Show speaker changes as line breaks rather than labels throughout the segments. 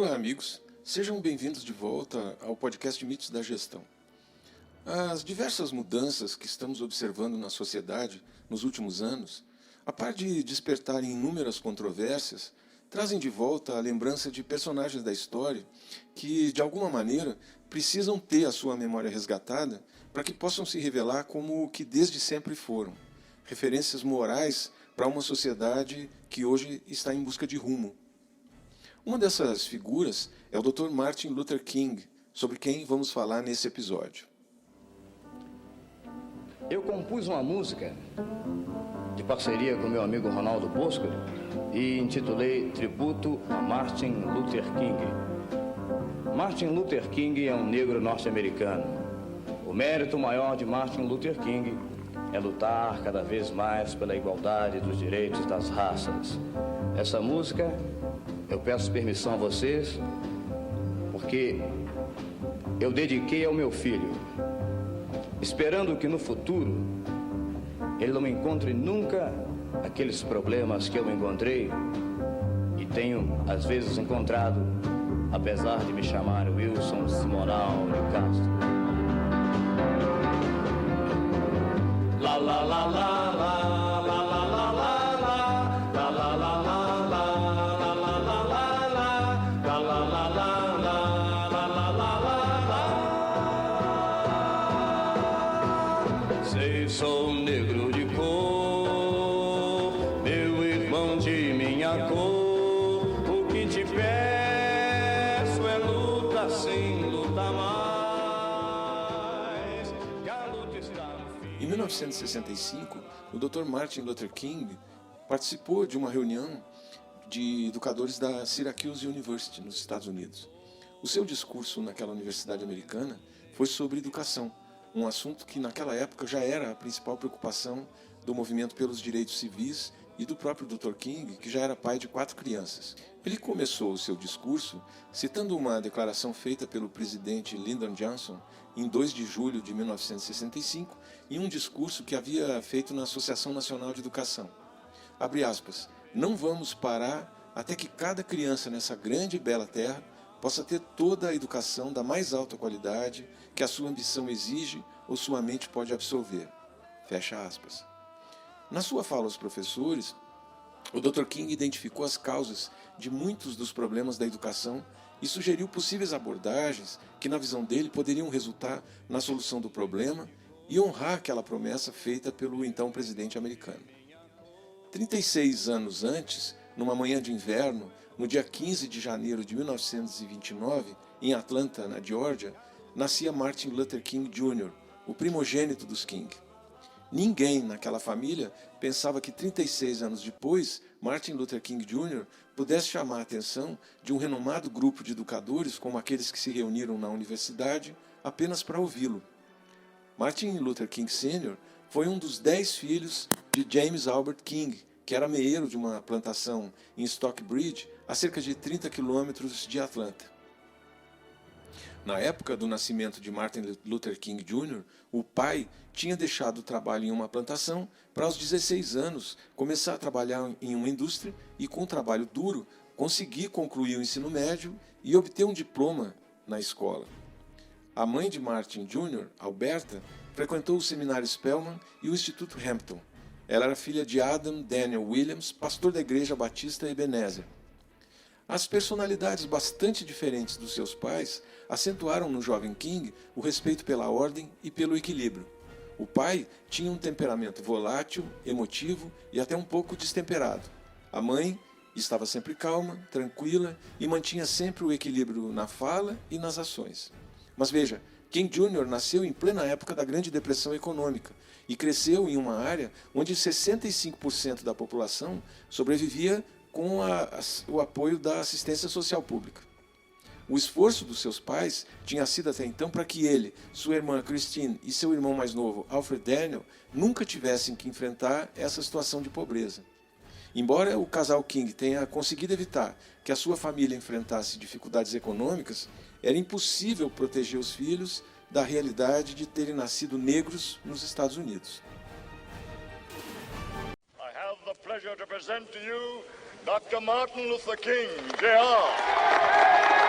Olá, amigos. Sejam bem-vindos de volta ao podcast Mitos da Gestão. As diversas mudanças que estamos observando na sociedade nos últimos anos, a par de despertarem inúmeras controvérsias, trazem de volta a lembrança de personagens da história que, de alguma maneira, precisam ter a sua memória resgatada para que possam se revelar como o que desde sempre foram, referências morais para uma sociedade que hoje está em busca de rumo. Uma dessas figuras é o Dr. Martin Luther King, sobre quem vamos falar nesse episódio.
Eu compus uma música de parceria com meu amigo Ronaldo Bosco e intitulei Tributo a Martin Luther King. Martin Luther King é um negro norte-americano. O mérito maior de Martin Luther King é lutar cada vez mais pela igualdade dos direitos das raças. Essa música eu peço permissão a vocês porque eu dediquei ao meu filho, esperando que no futuro ele não encontre nunca aqueles problemas que eu encontrei e tenho às vezes encontrado, apesar de me chamar Wilson Simonal de Castro. La la la la la la la la la la la la la. Sou negro de cor, meu irmão de minha cor. O que te peço é luta sim, luta mais. Que a luta está no fim.
Em 1965, o Dr. Martin Luther King participou de uma reunião de educadores da Syracuse University, nos Estados Unidos. O seu discurso naquela universidade americana foi sobre educação, um assunto que naquela época já era a principal preocupação do movimento pelos direitos civis e do próprio Dr. King, que já era pai de 4 crianças. Ele começou o seu discurso citando uma declaração feita pelo presidente Lyndon Johnson em 2 de julho de 1965, em um discurso que havia feito na Associação Nacional de Educação. Abre aspas, não vamos parar até que cada criança nessa grande e bela terra possa ter toda a educação da mais alta qualidade que a sua ambição exige ou sua mente pode absorver. Fecha aspas. Na sua fala aos professores, o Dr. King identificou as causas de muitos dos problemas da educação e sugeriu possíveis abordagens que, na visão dele, poderiam resultar na solução do problema e honrar aquela promessa feita pelo então presidente americano. 36 anos antes, numa manhã de inverno, no dia 15 de janeiro de 1929, em Atlanta, na Geórgia, nascia Martin Luther King Jr., o primogênito dos King. Ninguém naquela família pensava que 36 anos depois, Martin Luther King Jr. pudesse chamar a atenção de um renomado grupo de educadores como aqueles que se reuniram na universidade apenas para ouvi-lo. Martin Luther King Sr. foi um dos 10 filhos de James Albert King, que era meeiro de uma plantação em Stockbridge, a cerca de 30 quilômetros de Atlanta. Na época do nascimento de Martin Luther King Jr., o pai tinha deixado o trabalho em uma plantação para aos 16 anos começar a trabalhar em uma indústria e, com um trabalho duro, conseguir concluir o ensino médio e obter um diploma na escola. A mãe de Martin Jr., Alberta, frequentou o seminário Spelman e o Instituto Hampton. Ela era filha de Adam Daniel Williams, pastor da Igreja Batista Ebenezer. As personalidades bastante diferentes dos seus pais acentuaram no jovem King o respeito pela ordem e pelo equilíbrio. O pai tinha um temperamento volátil, emotivo e até um pouco destemperado. A mãe estava sempre calma, tranquila e mantinha sempre o equilíbrio na fala e nas ações. Mas veja, King Jr. nasceu em plena época da Grande Depressão Econômica e cresceu em uma área onde 65% da população sobrevivia com o apoio da assistência social pública. O esforço dos seus pais tinha sido até então para que ele, sua irmã Christine e seu irmão mais novo, Alfred Daniel, nunca tivessem que enfrentar essa situação de pobreza. Embora o casal King tenha conseguido evitar que a sua família enfrentasse dificuldades econômicas, era impossível proteger os filhos da realidade de terem nascido negros nos Estados Unidos.
I have the pleasure to present to you Dr. Martin Luther King, Jr.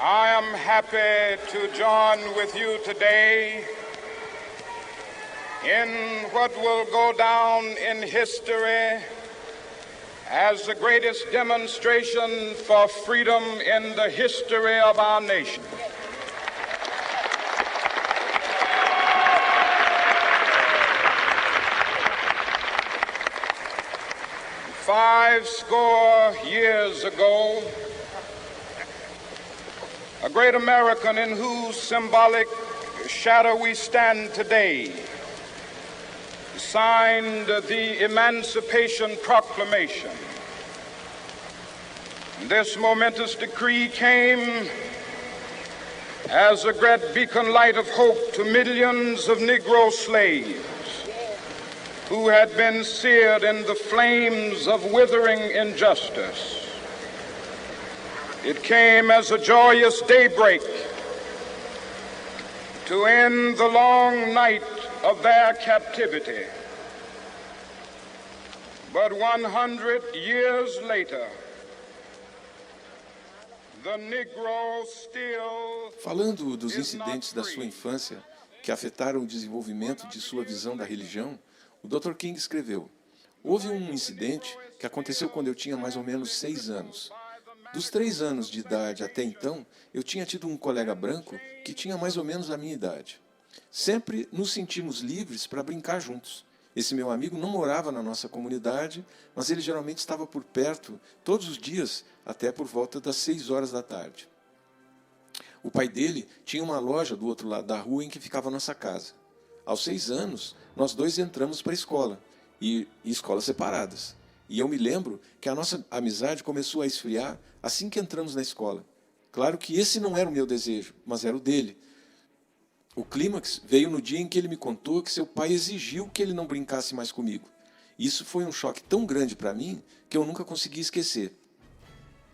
I am happy to join with you today in what will go down in history as the greatest demonstration for freedom in the history of our nation. Five score years ago, a great American in whose symbolic shadow we stand today signed the Emancipation Proclamation. This momentous decree came as a great beacon light of hope to millions of Negro slaves who had been seared in the flames of withering injustice. It came as a joyous daybreak to end the long night of their captivity. But 100 years later, the Negro still...
Falando dos incidentes da sua infância que afetaram o desenvolvimento de sua visão da religião, o Dr. King escreveu: houve um incidente que aconteceu quando eu tinha mais ou menos 6 anos. Dos 3 anos de idade até então, eu tinha tido um colega branco que tinha mais ou menos a minha idade. Sempre nos sentimos livres para brincar juntos. Esse meu amigo não morava na nossa comunidade, mas ele geralmente estava por perto todos os dias, até por volta das 6 horas da tarde. O pai dele tinha uma loja do outro lado da rua em que ficava a nossa casa. Aos 6 anos, nós dois entramos para a escola, e escolas separadas. E eu me lembro que a nossa amizade começou a esfriar assim que entramos na escola. Claro que esse não era o meu desejo, mas era o dele. O clímax veio no dia em que ele me contou que seu pai exigiu que ele não brincasse mais comigo. Isso foi um choque tão grande para mim que eu nunca consegui esquecer.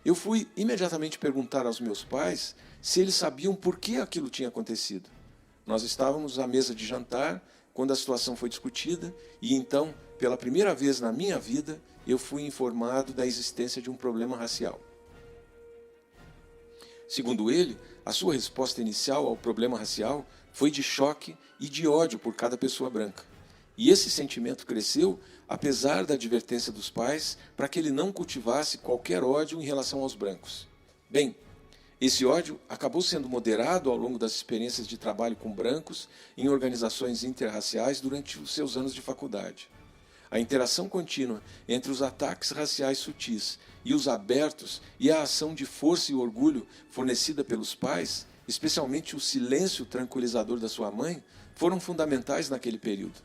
Eu fui imediatamente perguntar aos meus pais se eles sabiam por que aquilo tinha acontecido. Nós estávamos à mesa de jantar quando a situação foi discutida e então, pela primeira vez na minha vida, eu fui informado da existência de um problema racial. Segundo ele, a sua resposta inicial ao problema racial foi de choque e de ódio por cada pessoa branca. E esse sentimento cresceu apesar da advertência dos pais para que ele não cultivasse qualquer ódio em relação aos brancos. Bem, esse ódio acabou sendo moderado ao longo das experiências de trabalho com brancos em organizações interraciais durante os seus anos de faculdade. A interação contínua entre os ataques raciais sutis e os abertos e a ação de força e orgulho fornecida pelos pais, especialmente o silêncio tranquilizador da sua mãe, foram fundamentais naquele período.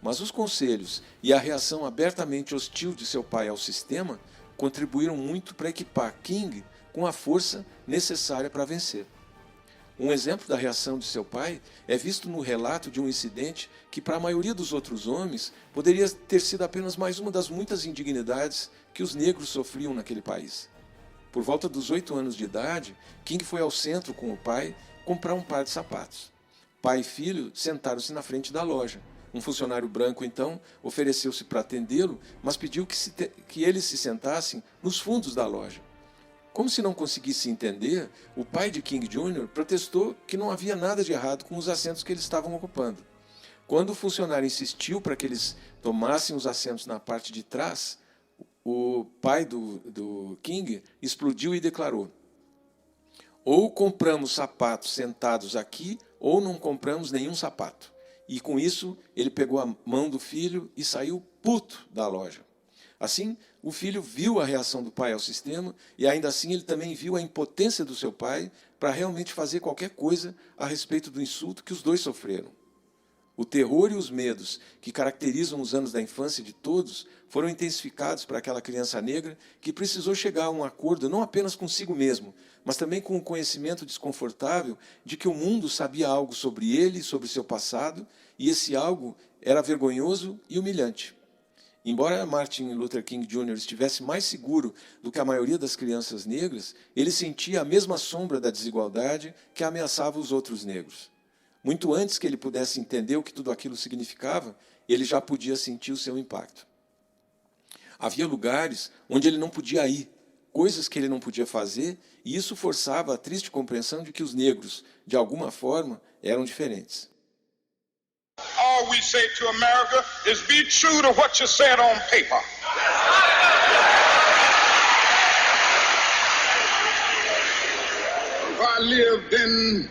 Mas os conselhos e a reação abertamente hostil de seu pai ao sistema contribuíram muito para equipar King com a força necessária para vencer. Um exemplo da reação de seu pai é visto no relato de um incidente que, para a maioria dos outros homens, poderia ter sido apenas mais uma das muitas indignidades que os negros sofriam naquele país. Por volta dos 8 anos de idade, King foi ao centro com o pai comprar um par de sapatos. Pai e filho sentaram-se na frente da loja. Um funcionário branco, então, ofereceu-se para atendê-lo, mas pediu que eles se sentassem nos fundos da loja. Como se não conseguisse entender, o pai de King Jr. protestou que não havia nada de errado com os assentos que eles estavam ocupando. Quando o funcionário insistiu para que eles tomassem os assentos na parte de trás, o pai do King explodiu e declarou: ou compramos sapatos sentados aqui, ou não compramos nenhum sapato. E com isso, ele pegou a mão do filho e saiu puto da loja. Assim, o filho viu a reação do pai ao sistema e ainda assim ele também viu a impotência do seu pai para realmente fazer qualquer coisa a respeito do insulto que os dois sofreram. O terror e os medos que caracterizam os anos da infância de todos foram intensificados para aquela criança negra que precisou chegar a um acordo não apenas consigo mesmo, mas também com o conhecimento desconfortável de que o mundo sabia algo sobre ele e sobre seu passado, e esse algo era vergonhoso e humilhante. Embora Martin Luther King Jr. estivesse mais seguro do que a maioria das crianças negras, ele sentia a mesma sombra da desigualdade que ameaçava os outros negros. Muito antes que ele pudesse entender o que tudo aquilo significava, ele já podia sentir o seu impacto. Havia lugares onde ele não podia ir, coisas que ele não podia fazer, e isso forçava a triste compreensão de que os negros, de alguma forma, eram diferentes.
All we say to America is be true to what you said on paper. If I lived in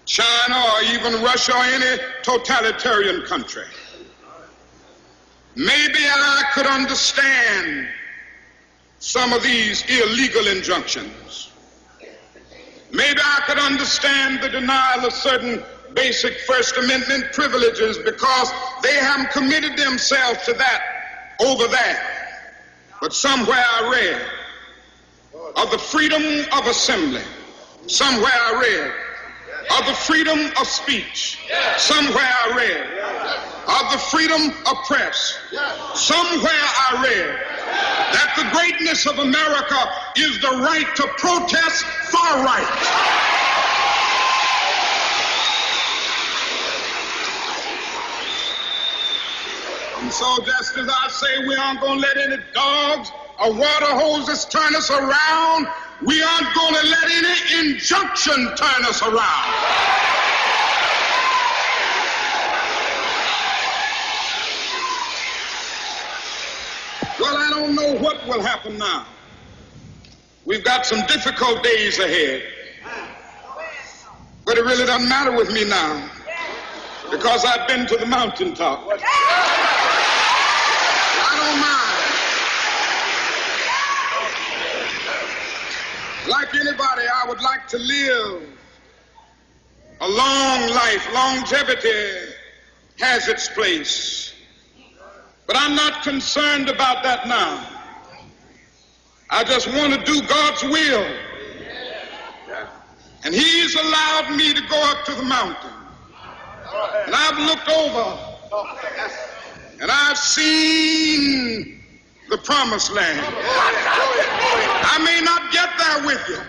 China or even Russia or any totalitarian country, maybe I could understand some of these illegal injunctions. Maybe I could understand the denial of certain basic First Amendment privileges because they haven't committed themselves to that over there. But somewhere I read of the freedom of assembly. Somewhere I read of the freedom of speech. Somewhere I read of the freedom of press. Somewhere I read that the greatness of America is the right to protest far right. And so just as I say we aren't going to let any dogs or water hoses turn us around, we aren't going to let any injunction turn us around. Well, I don't know what will happen now. We've got some difficult days ahead. But it really doesn't matter with me now because I've been to the mountaintop. I don't mind. Like anybody, I would like to live a long life. Longevity has its place. But I'm not concerned about that now. I just want to do God's will. And He's allowed me to go up to the mountain. And I've looked over and I've seen the promised land. I may not get there with you,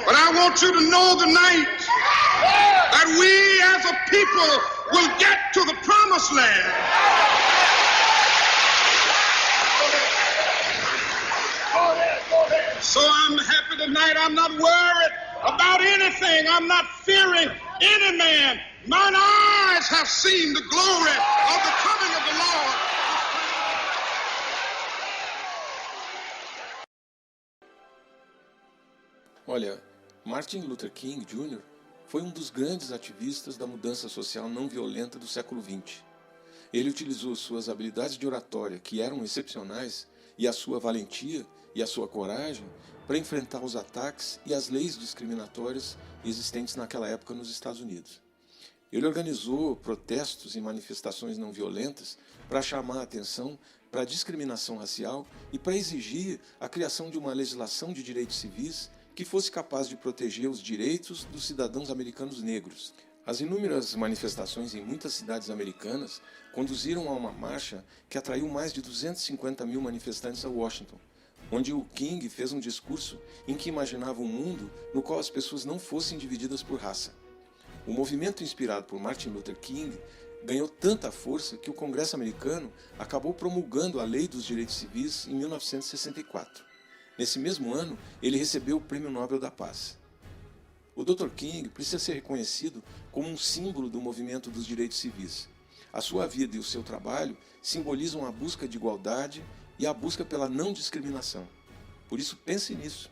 but I want you to know tonight that we as a people will get to the promised land. So I'm happy tonight. I'm not worried about anything. I'm not fearing any man. Mine eyes have seen the glory of the coming of the Lord.
Olha, Martin Luther King Jr. foi um dos grandes ativistas da mudança social não violenta do século XX. Ele utilizou suas habilidades de oratória, que eram excepcionais, e a sua valentia e a sua coragem para enfrentar os ataques e as leis discriminatórias existentes naquela época nos Estados Unidos. Ele organizou protestos e manifestações não violentas para chamar a atenção para a discriminação racial e para exigir a criação de uma legislação de direitos civis que fosse capaz de proteger os direitos dos cidadãos americanos negros. As inúmeras manifestações em muitas cidades americanas conduziram a uma marcha que atraiu mais de 250 mil manifestantes a Washington, onde o King fez um discurso em que imaginava um mundo no qual as pessoas não fossem divididas por raça. O movimento inspirado por Martin Luther King ganhou tanta força que o Congresso americano acabou promulgando a Lei dos Direitos Civis em 1964. Nesse mesmo ano, ele recebeu o Prêmio Nobel da Paz. O Dr. King precisa ser reconhecido como um símbolo do movimento dos direitos civis. A sua vida e o seu trabalho simbolizam a busca de igualdade e a busca pela não discriminação. Por isso, pense nisso.